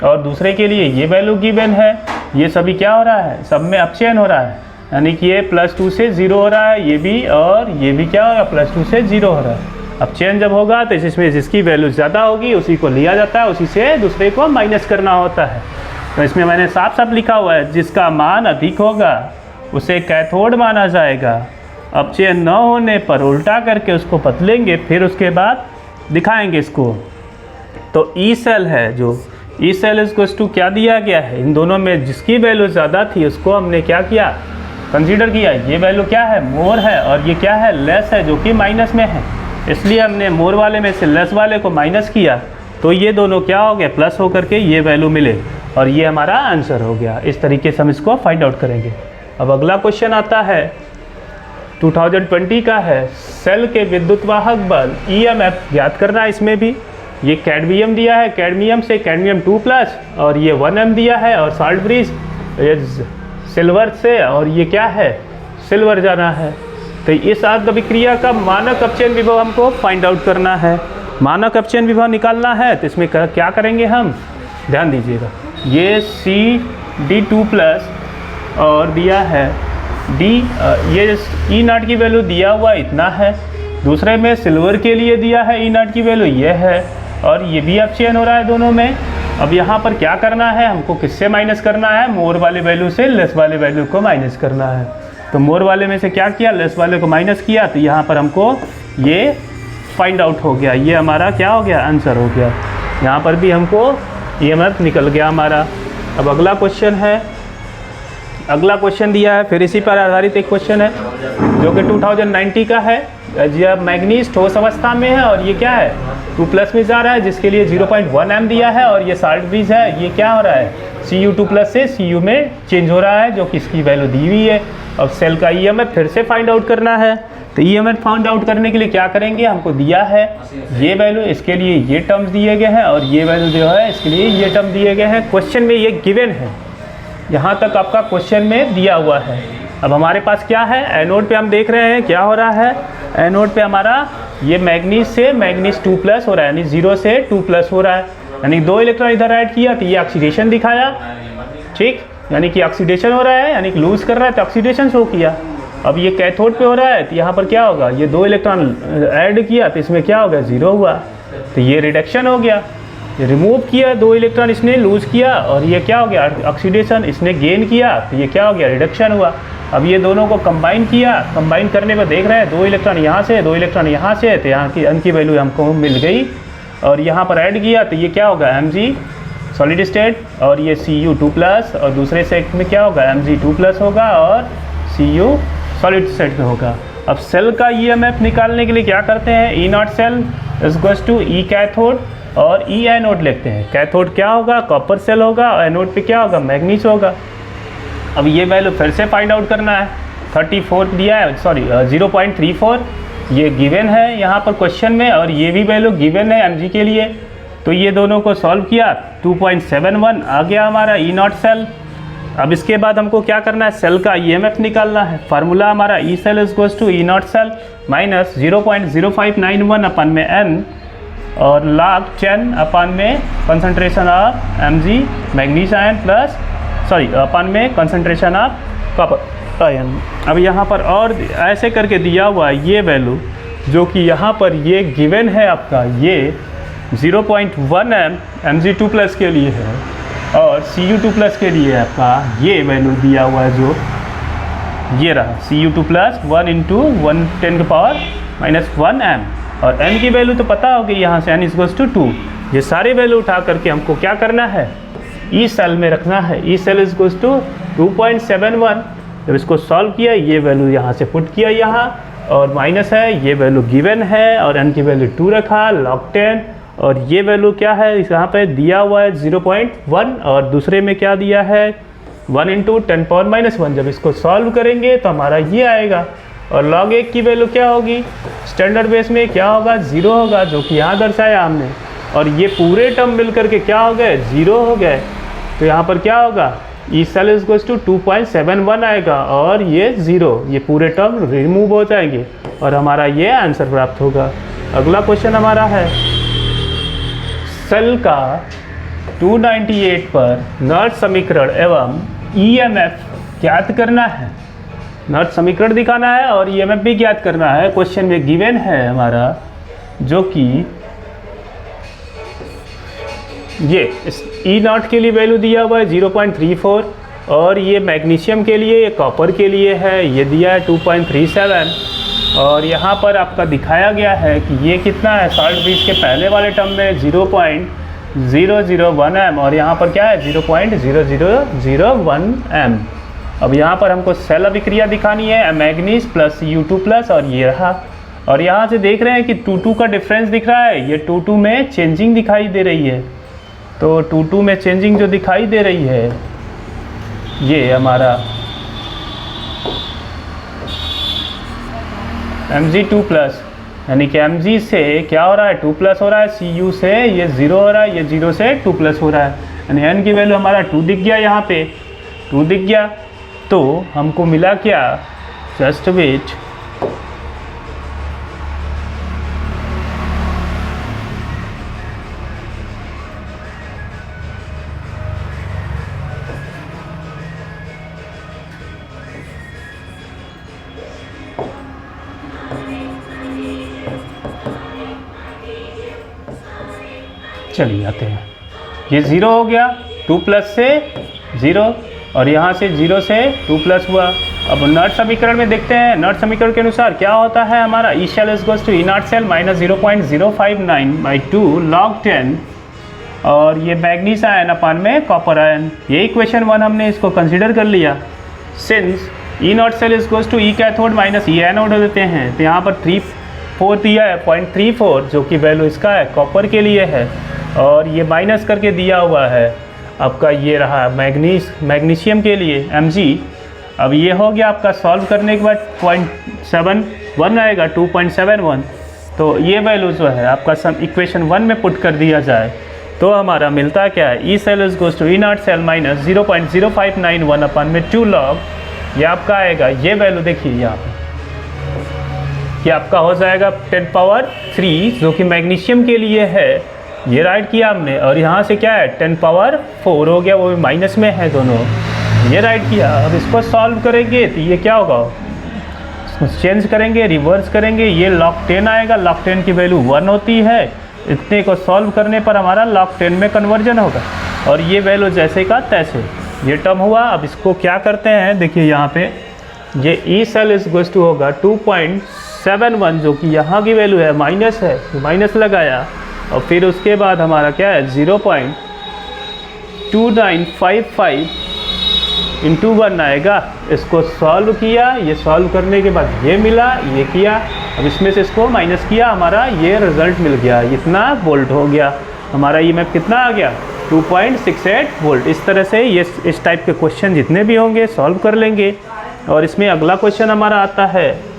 और दूसरे के लिए ये वैल्यू गिवन है। ये सभी क्या हो रहा है? सब में अपचयन हो रहा है, यानी कि ये +2 से 0 हो रहा है, ये भी, और ये भी क्या होगा? +2 से 0 हो रहा है। अपचयन जब होगा तो इसमें जिसकी वैल्यू ज़्यादा होगी उसी को लिया जाता है, उसी से दूसरे को माइनस करना होता है। तो इसमें मैंने साफ साफ लिखा हुआ है, जिसका मान अधिक होगा उसे कैथोड माना जाएगा। अपचयन न होने पर उल्टा करके उसको बदलेंगे, फिर उसके बाद दिखाएंगे इसको। तो ई सेल है, जो ई सेल इक्वल्स टू क्या दिया गया है? इन दोनों में जिसकी वैल्यू ज़्यादा थी उसको हमने क्या किया? कंसीडर किया। ये वैल्यू क्या है? मोर है, और ये क्या है? लेस है, जो कि माइनस में है, इसलिए हमने मोर वाले में से लेस वाले को माइनस किया, तो ये दोनों क्या हो गए? प्लस होकर के ये वैल्यू मिले, और ये हमारा आंसर हो गया। इस तरीके से हम इसको फाइंड आउट करेंगे। अब अगला क्वेश्चन आता है 2020 का है, सेल के विद्युत वाहक बल EMF ज्ञात करना है। इसमें भी ये कैडमियम दिया है, कैडमियम से कैडमियम 2+, और ये 1M दिया है, और साल्ट ब्रिज ये सिल्वर से, और ये क्या है? सिल्वर जाना है। तो इस अभिक्रिया का मानक अपचयन विभव हमको फाइंड आउट करना है। मानक अपचयन विभव निकालना है, तो इसमें क्या करेंगे हम? ध्यान दीजिएगा, ये CD2+ और दिया है D, ये E0 की वैल्यू दिया हुआ इतना है। दूसरे में सिल्वर के लिए दिया है E0 की वैल्यू ये है, और ये भी अपचयन हो रहा है दोनों में। अब यहाँ पर क्या करना है? हमको किससे माइनस करना है? मोर वाले वैल्यू से लेस वाले वैल्यू को माइनस करना है। तो मोर वाले में से क्या किया? लेस वाले को माइनस किया, तो यहाँ पर हमको ये फाइंड आउट हो गया। ये हमारा क्या हो गया? आंसर हो गया। यहाँ पर भी हमको EMF निकल गया हमारा। अब अगला क्वेश्चन है, अगला क्वेश्चन दिया है, फिर इसी पर आधारित एक क्वेश्चन है जो कि 2090 का है। जब मैग्नीज ठोस अवस्था में है, और ये क्या है? 2+ में जा रहा है, जिसके लिए 0.1 M दिया है, और ये साल्ट ब्रिज है, ये क्या हो रहा है? Cu2+ से Cu में चेंज हो रहा है, जो कि इसकी वैल्यू दी हुई है। अब सेल का EMF फिर से फाइंड आउट करना है, तो EMF फाइंड आउट करने के लिए क्या करेंगे, हमको दिया है ये वैल्यू, इसके लिए ये टर्म्स दिए गए हैं, और ये वैल्यू जो है इसके लिए ये टर्म दिए गए हैं। क्वेश्चन में ये गिवन है, यहाँ तक आपका क्वेश्चन में दिया हुआ है। अब हमारे पास क्या है, एनोड पे हम देख रहे हैं क्या हो रहा है। एनोड पे हमारा ये मैग्नीज से मैग्नीज 2+ हो रहा है, यानी 0 से 2+ हो रहा है, यानी 2 इलेक्ट्रॉन इधर ऐड किया तो ये ऑक्सीडेशन दिखाया, ठीक, यानी कि ऑक्सीडेशन हो रहा है, यानी कि लूज कर रहा है तो ऑक्सीडेशन शो किया। अब ये कैथोड पे हो रहा है तो यहाँ पर क्या होगा, ये 2 इलेक्ट्रॉन ऐड किया तो इसमें क्या होगा, 0 हुआ, तो ये रिडक्शन हो गया। ये रिमूव किया 2 इलेक्ट्रॉन इसने लूज किया, और ये क्या हो गया, ऑक्सीडेशन। इसने गेन किया तो ये क्या हो गया, रिडक्शन हुआ। अब ये दोनों को कंबाइन किया, कंबाइन करने पर देख रहे हैं 2 इलेक्ट्रॉन यहाँ से 2 इलेक्ट्रॉन यहाँ से, तो यहाँ की n की वैल्यू हमको मिल गई, और यहाँ पर ऐड किया तो ये क्या होगा, Mg सॉलिड स्टेट, और ये Cu2+, और दूसरे सेट में क्या होगा, Mg2+ होगा, और Cu सॉलिड स्टेट में होगा। अब सेल का EMF निकालने के लिए क्या करते हैं, E0 cell equals to E cathode और E एनोड लिखते हैं। कैथोड क्या होगा, कॉपर सेल होगा, और एनोड पे क्या होगा, मैग्नीज होगा। अब ये वैल्यू फिर से फाइंड आउट करना है, 34 दिया है, सॉरी 0.34 ये गिवन है यहाँ पर क्वेश्चन में, और ये भी वैल्यू गिवन है Mg के लिए। तो ये दोनों को सॉल्व किया, 2.71 आ गया हमारा E0 सेल। अब इसके बाद हमको क्या करना है, सेल का EMF निकालना है। फार्मूला हमारा E cell equals to E0 cell minus 0.0591 upon में n, और log 10 अपन में concentration of Mg manganese ion plus upon में कंसंट्रेशन ऑफ कॉपर आयन। अब यहाँ पर और ऐसे करके दिया हुआ है ये वैल्यू, जो कि यहाँ पर ये गिवन है आपका, ये 0.1 m Mg2+ के लिए है, और Cu2+ के लिए आपका ये वैल्यू दिया हुआ है, जो ये रहा Cu2+ 1 × 10⁻⁻1 m, और n की वैल्यू तो पता होगी यहाँ से, n इक्वल्स टू 2। ये सारे वैल्यू उठा करके हमको क्या करना है, ई सेल में रखना है। E cell equals to 2.71। जब इसको सॉल्व किया, ये वैल्यू यहाँ से पुट किया यहाँ, और माइनस है, ये वैल्यू गिवन है, और n की वैल्यू 2 रखा, log 10, और ये वैल्यू क्या है, यहाँ पे दिया हुआ है 0.1, और दूसरे में क्या दिया है 1 × 10⁻⁻1। जब इसको सॉल्व करेंगे तो हमारा ये आएगा, और log 1 की वैल्यू क्या होगी, स्टैंडर्ड बेस में क्या होगा, 0 होगा, जो कि यहाँ दर्शाया हमने, और ये पूरे टर्म मिल करके क्या हो गए, 0 हो गए। तो यहाँ पर क्या होगा, ई सेल इक्वल्स टू 2.71 आएगा, और ये 0, ये पूरे टर्म रिमूव हो जाएंगे, और हमारा ये आंसर प्राप्त होगा। अगला क्वेश्चन हमारा है, सेल का 298 पर नर्ड समीकरण एवं EMF ज्ञात करना है। नर्ड समीकरण दिखाना है और EMF भी ज्ञात करना है। क्वेश्चन में गिवन है हमारा, जो कि ये E0 के लिए वैल्यू दिया हुआ है 0.34, और ये मैग्नीशियम के लिए, ये कॉपर के लिए है, ये दिया है 2.37, और यहाँ पर आपका दिखाया गया है कि ये कितना है, सॉलिड ब्रिज के पहले वाले टर्म में 0.001 m, और यहाँ पर क्या है 0.0001 m। अब यहाँ पर हमको सेल अभिक्रिया दिखानी है, मैग्नीज प्लस Cu2+, और ये रहा, और यहाँ से देख रहे हैं कि 2 का डिफरेंस दिख रहा है, ये 2 में चेंजिंग दिखाई दे रही है। तो 2 में चेंजिंग जो दिखाई दे रही है, ये हमारा Mg2+, यानी कि Mg से क्या हो रहा है, 2+ हो रहा है, Cu से ये 0 हो रहा है, ये 0 से 2+ हो रहा है, यानी n की वैल्यू हमारा 2 दिख गया, यहाँ पे 2 दिख गया। तो हमको मिला क्या, जस्ट वेट, चलिए आते हैं, ये 0 हो गया, 2+ से 0, और यहाँ से 0 से 2+ हुआ। अब नर्ड समीकरण में देखते हैं, नर्ड समीकरण के अनुसार क्या होता है हमारा, E cell equals to E0 cell minus 0.059/2 log 10, और ये मैग्नीज आयन अपान में कॉपर आयन। ये इक्वेशन 1 हमने इसको कंसिडर कर लिया। Since E0 cell equals to E cathode minus E anode देते हैं, तो यहाँ पर 3.4 दिया है, 0.34, जो कि वैल्यू इसका है, कॉपर के लिए है, और ये माइनस करके दिया हुआ है आपका ये रहा मैग्नीशियम के लिए Mg। अब ये हो गया आपका सॉल्व करने के बाद 0.71 आएगा 2.71। तो ये वैल्यू जो है आपका सम इक्वेशन 1 में पुट कर दिया जाए तो हमारा मिलता क्या है, E cell is goes to E naught cell minus 0.0591 upon में 2 log। ये आपका आएगा, ये वैल्यू देखिए यहाँ पे कि आपका हो जाएगा 10⁻³ जो कि मैग्नीशियम के लिए है, ये राइट किया हमने। और यहाँ से क्या है 10⁻4 हो गया, वो भी माइनस में है दोनों, ये राइट किया। अब इसको सॉल्व करेंगे तो ये क्या होगा, इसको चेंज करेंगे, रिवर्स करेंगे, ये log 10 आएगा। log 10 की वैल्यू 1 होती है, इतने को सॉल्व करने पर हमारा log 10 में कन्वर्जन होगा। और ये वैल्यू जैसे का तैसे, ये टर्म हुआ। अब इसको क्या करते हैं, देखिए यहाँ पे ये E cell is goes to होगा 2.71 जो कि यहाँ की वैल्यू है, माइनस है, माइनस लगाया। और फिर उसके बाद हमारा क्या है 0.2955 × 1 आएगा। इसको सॉल्व किया, ये सॉल्व करने के बाद ये मिला, ये किया। अब इसमें से इसको माइनस किया, हमारा ये रिजल्ट मिल गया, इतना वोल्ट हो गया हमारा। ई एम एफ कितना आ गया 2.68 वोल्ट। इस तरह से ये इस टाइप के क्वेश्चन जितने भी होंगे सॉल्व कर लेंगे। और इसमें अगला क्वेश्चन हमारा आता है,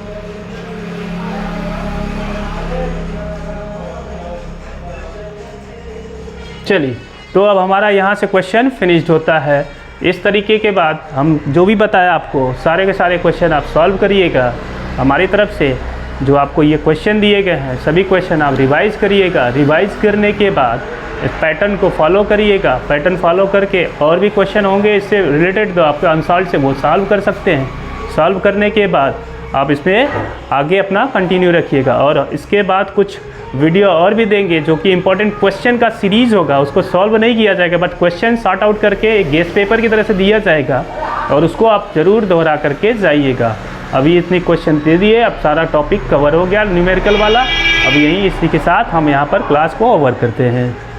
चलिए तो अब हमारा यहाँ से क्वेश्चन फिनिश्ड होता है। इस तरीके के बाद हम जो भी बताया आपको सारे के सारे क्वेश्चन आप सॉल्व करिएगा। हमारी तरफ से जो आपको ये क्वेश्चन दिए गए हैं सभी क्वेश्चन आप रिवाइज़ करिएगा। रिवाइज़ करने के बाद इस पैटर्न को फॉलो करिएगा। पैटर्न फॉलो करके और भी क्वेश्चन होंगे इससे रिलेटेड तो आपके अनसॉल्व से वो सॉल्व कर सकते हैं। सॉल्व करने के बाद आप इसमें आगे अपना कंटिन्यू रखिएगा। और इसके बाद कुछ वीडियो और भी देंगे जो कि इंपॉर्टेंट क्वेश्चन का सीरीज़ होगा, उसको सॉल्व नहीं किया जाएगा बट क्वेश्चन सॉर्ट आउट करके एक गेस्ट पेपर की तरह से दिया जाएगा और उसको आप ज़रूर दोहरा करके जाइएगा। अभी इतनी क्वेश्चन दे दिए, अब सारा टॉपिक कवर हो गया न्यूमेरिकल वाला। अब यहीं इसी के साथ हम यहाँ पर क्लास को ओवर करते हैं।